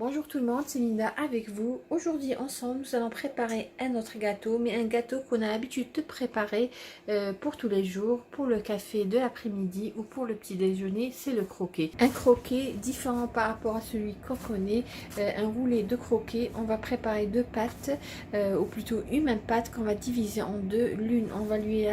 Bonjour tout le monde, c'est Linda avec vous. Aujourd'hui ensemble nous allons préparer un autre gâteau, mais un gâteau qu'on a l'habitude de préparer pour tous les jours, pour le café de l'après-midi ou pour le petit déjeuner, c'est le croquet. Un croquet différent par rapport à celui qu'on connaît, un roulé de croquet. On va préparer deux pâtes, ou plutôt une même pâte qu'on va diviser en deux. L'une on va lui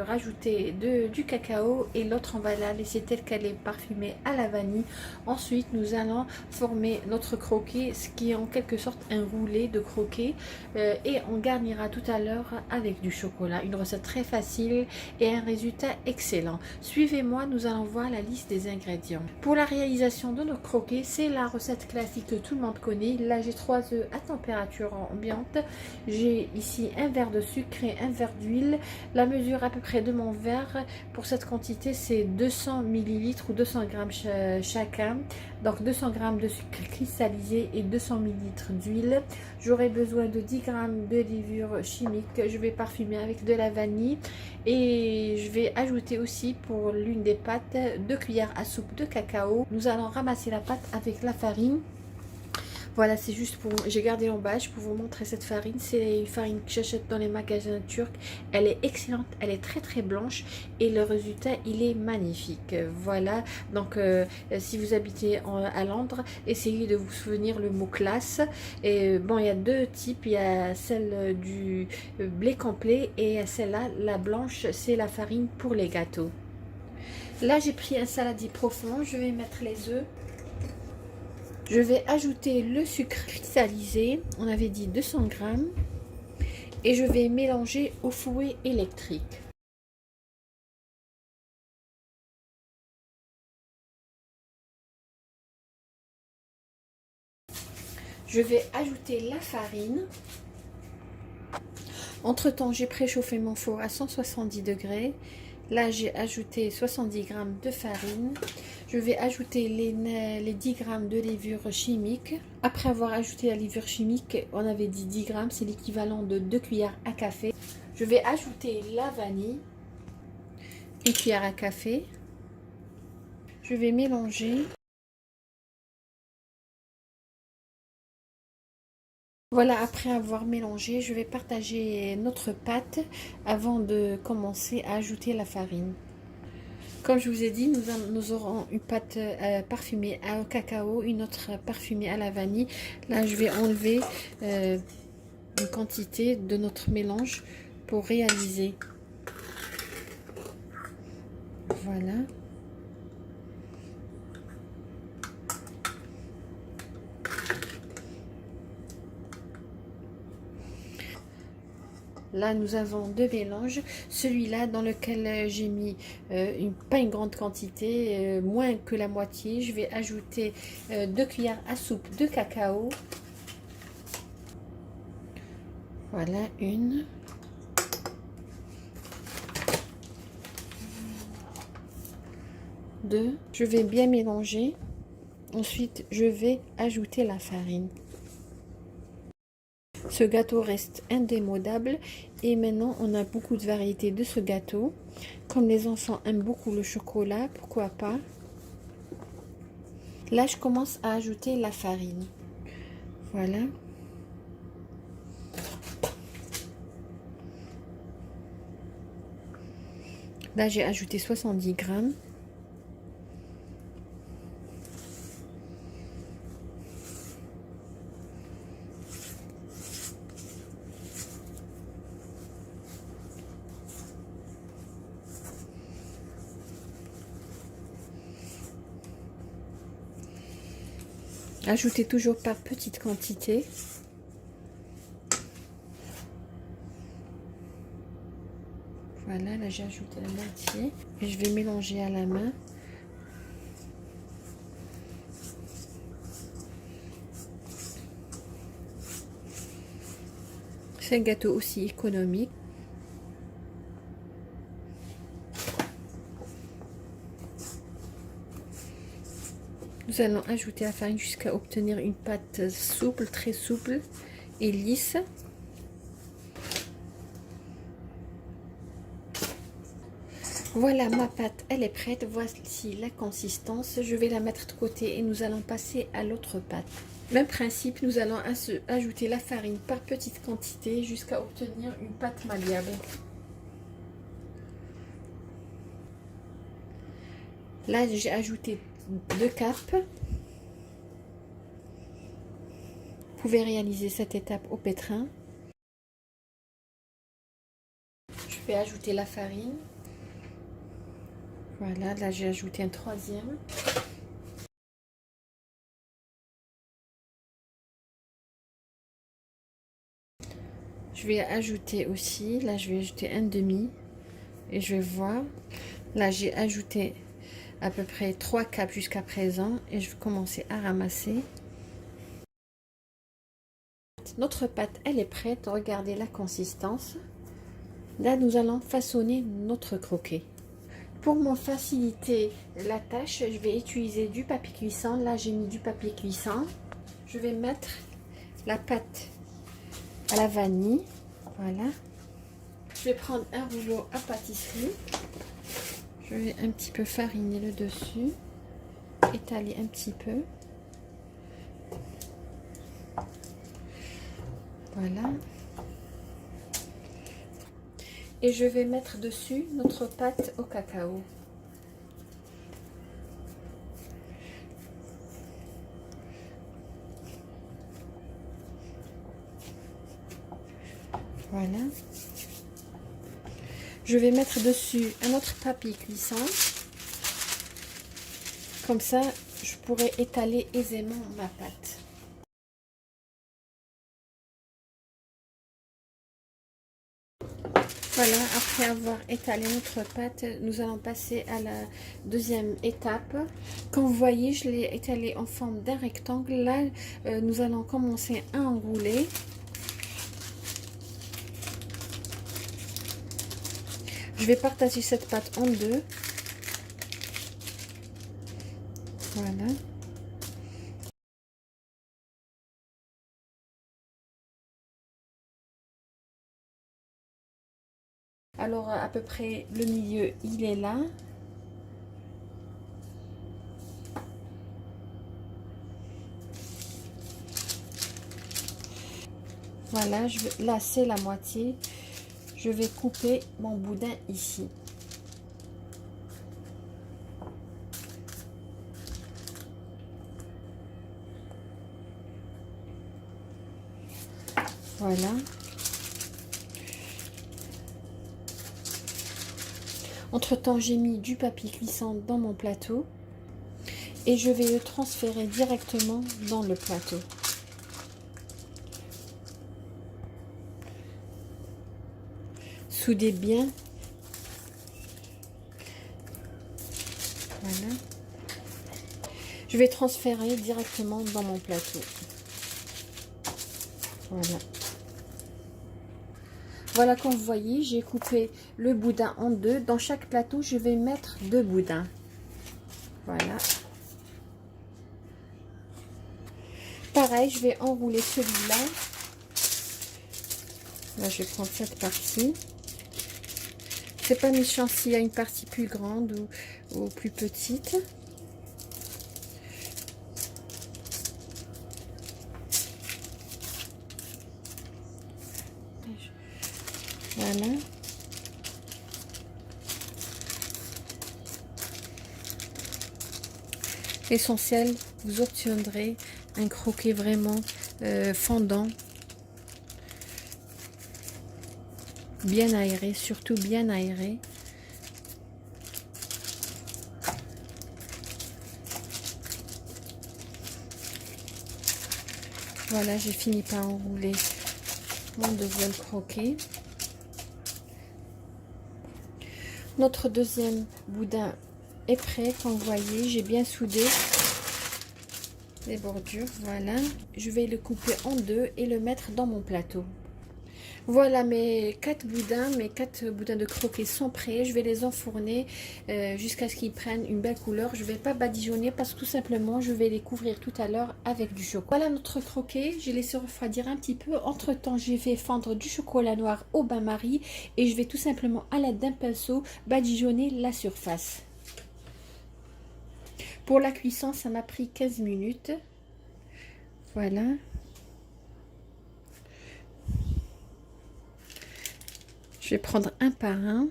rajouter du cacao et l'autre on va la laisser telle qu'elle est parfumée à la vanille. Ensuite nous allons former notre croquet, ce qui est en quelque sorte un roulé de croquet, et on garnira tout à l'heure avec du chocolat. Une recette très facile et un résultat excellent. Suivez-moi, nous allons voir la liste des ingrédients. Pour la réalisation de nos croquets, c'est la recette classique que tout le monde connaît. Là j'ai 3 œufs à température ambiante, j'ai ici un verre de sucre et un verre d'huile. La mesure à peu près de mon verre pour cette quantité c'est 200 ml ou 200 grammes chacun, donc 200 grammes de sucre cristallisé et 200 ml d'huile. J'aurai besoin de 10 grammes de levure chimique. Je vais parfumer avec de la vanille et je vais ajouter aussi pour l'une des pâtes 2 cuillères à soupe de cacao. Nous allons ramasser la pâte avec la farine. Voilà, c'est juste pour... J'ai gardé l'emballage pour vous montrer cette farine. C'est une farine que j'achète dans les magasins turcs. Elle est excellente, elle est très très blanche et le résultat, il est magnifique. Voilà, donc si vous habitez à Londres, essayez de vous souvenir le mot classe. Et bon, il y a deux types. Il y a celle du blé complet et celle-là, la blanche, c'est la farine pour les gâteaux. Là, j'ai pris un saladier profond. Je vais mettre les œufs. Je vais ajouter le sucre cristallisé, on avait dit 200 grammes, et je vais mélanger au fouet électrique. Je vais ajouter la farine. Entre-temps, j'ai préchauffé mon four à 170 degrés. Là, j'ai ajouté 70 grammes de farine. Je vais ajouter les 10 grammes de levure chimique. Après avoir ajouté la levure chimique, on avait dit 10 grammes, c'est l'équivalent de 2 cuillères à café. Je vais ajouter la vanille, une cuillère à café. Je vais mélanger. Voilà, après avoir mélangé, je vais partager notre pâte avant de commencer à ajouter la farine. Comme je vous ai dit, nous aurons une pâte parfumée au cacao, une autre parfumée à la vanille. Là, je vais enlever une quantité de notre mélange pour réaliser. Voilà. Là, nous avons deux mélanges. Celui-là, dans lequel j'ai mis pas une grande quantité, moins que la moitié. Je vais ajouter 2 cuillères à soupe de cacao. Voilà, une. Deux. Je vais bien mélanger. Ensuite, je vais ajouter la farine. Ce gâteau reste indémodable et maintenant on a beaucoup de variétés de ce gâteau. Comme les enfants aiment beaucoup le chocolat, pourquoi pas. Là je commence à ajouter la farine. Voilà. Là j'ai ajouté 70 grammes. Ajoutez toujours par petite quantité. Voilà, là j'ai ajouté la moitié et je vais mélanger à la main. C'est un gâteau aussi économique. Nous allons ajouter la farine jusqu'à obtenir une pâte souple, très souple et lisse. Voilà, ma pâte, elle est prête. Voici la consistance. Je vais la mettre de côté et nous allons passer à l'autre pâte. Même principe, nous allons ajouter la farine par petite quantité jusqu'à obtenir une pâte malléable. Là, j'ai ajouté 2 capes. Vous pouvez réaliser cette étape au pétrin. Je vais ajouter la farine. Voilà, là j'ai ajouté un 3e. Je vais ajouter aussi, là je vais ajouter un demi. Et je vais voir, là j'ai ajouté à peu près 3 capes jusqu'à présent. Et je vais commencer à ramasser. Notre pâte, elle est prête. Regardez la consistance. Là, nous allons façonner notre croquet. Pour me faciliter la tâche, je vais utiliser du papier cuisson. Là, j'ai mis du papier cuisson. Je vais mettre la pâte à la vanille. Voilà. Je vais prendre un rouleau à pâtisserie. Je vais un petit peu fariner le dessus. Étaler un petit peu. Voilà. Et je vais mettre dessus notre pâte au cacao. Voilà. Je vais mettre dessus un autre papier cuisson. Comme ça, je pourrai étaler aisément ma pâte. Voilà, après avoir étalé notre pâte, nous allons passer à la deuxième étape. Comme vous voyez, je l'ai étalé en forme d'un rectangle. Là, nous allons commencer à enrouler. Je vais partager cette pâte en deux. Voilà. Alors, à peu près le milieu, il est là. Voilà, là c'est la moitié. Je vais couper mon boudin ici. Voilà. Entre-temps, j'ai mis du papier cuisson dans mon plateau et je vais le transférer directement dans le plateau. Soudez bien. Voilà. Je vais transférer directement dans mon plateau. Voilà. Voilà, comme vous voyez, j'ai coupé le boudin en deux. Dans chaque plateau, je vais mettre 2 boudins. Voilà. Pareil, je vais enrouler celui-là. Là, je vais prendre cette partie. C'est pas méchant s'il y a une partie plus grande ou plus petite. Voilà. L'essentiel, vous obtiendrez un croquet vraiment fondant, bien aéré, surtout bien aéré. Voilà, j'ai fini par enrouler mon deuxième croquet. Notre deuxième boudin est prêt. Comme vous voyez, j'ai bien soudé les bordures. Voilà, je vais le couper en deux et le mettre dans mon plateau. Voilà, mes 4 boudins de croquet sont prêts. Je vais les enfourner jusqu'à ce qu'ils prennent une belle couleur. Je ne vais pas badigeonner parce que tout simplement, je vais les couvrir tout à l'heure avec du chocolat. Voilà notre croquet. J'ai laissé refroidir un petit peu. Entre temps, j'ai fait fondre du chocolat noir au bain-marie et je vais tout simplement à l'aide d'un pinceau badigeonner la surface. Pour la cuisson, ça m'a pris 15 minutes. Voilà. Je vais prendre un par un.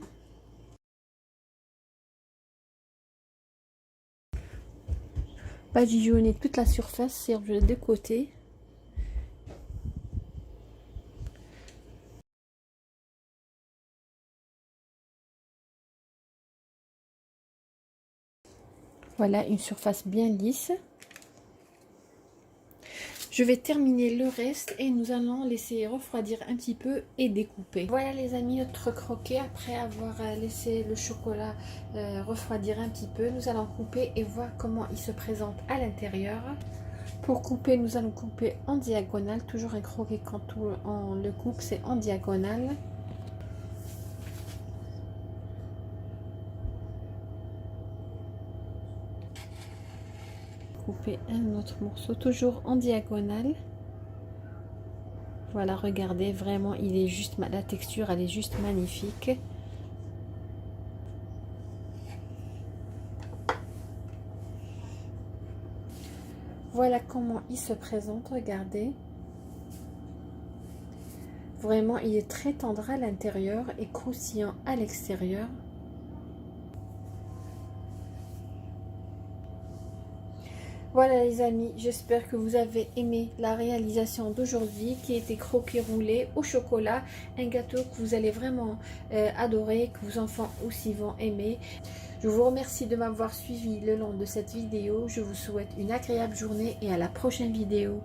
Badigeonner toute la surface sur les deux côtés. Voilà une surface bien lisse. Je vais terminer le reste et nous allons laisser refroidir un petit peu et découper. Voilà les amis, notre croquet. Après avoir laissé le chocolat refroidir un petit peu, nous allons couper et voir comment il se présente à l'intérieur. Pour couper, nous allons couper en diagonale. Toujours un croquet quand on le coupe, c'est en diagonale. Couper un autre morceau, toujours en diagonale. Voilà, regardez, vraiment, il est juste, la texture, elle est juste magnifique. Voilà comment il se présente, regardez. Vraiment, il est très tendre à l'intérieur et croustillant à l'extérieur. Voilà les amis, j'espère que vous avez aimé la réalisation d'aujourd'hui qui était croquis roulé au chocolat. Un gâteau que vous allez vraiment adorer, que vos enfants aussi vont aimer. Je vous remercie de m'avoir suivi le long de cette vidéo. Je vous souhaite une agréable journée et à la prochaine vidéo.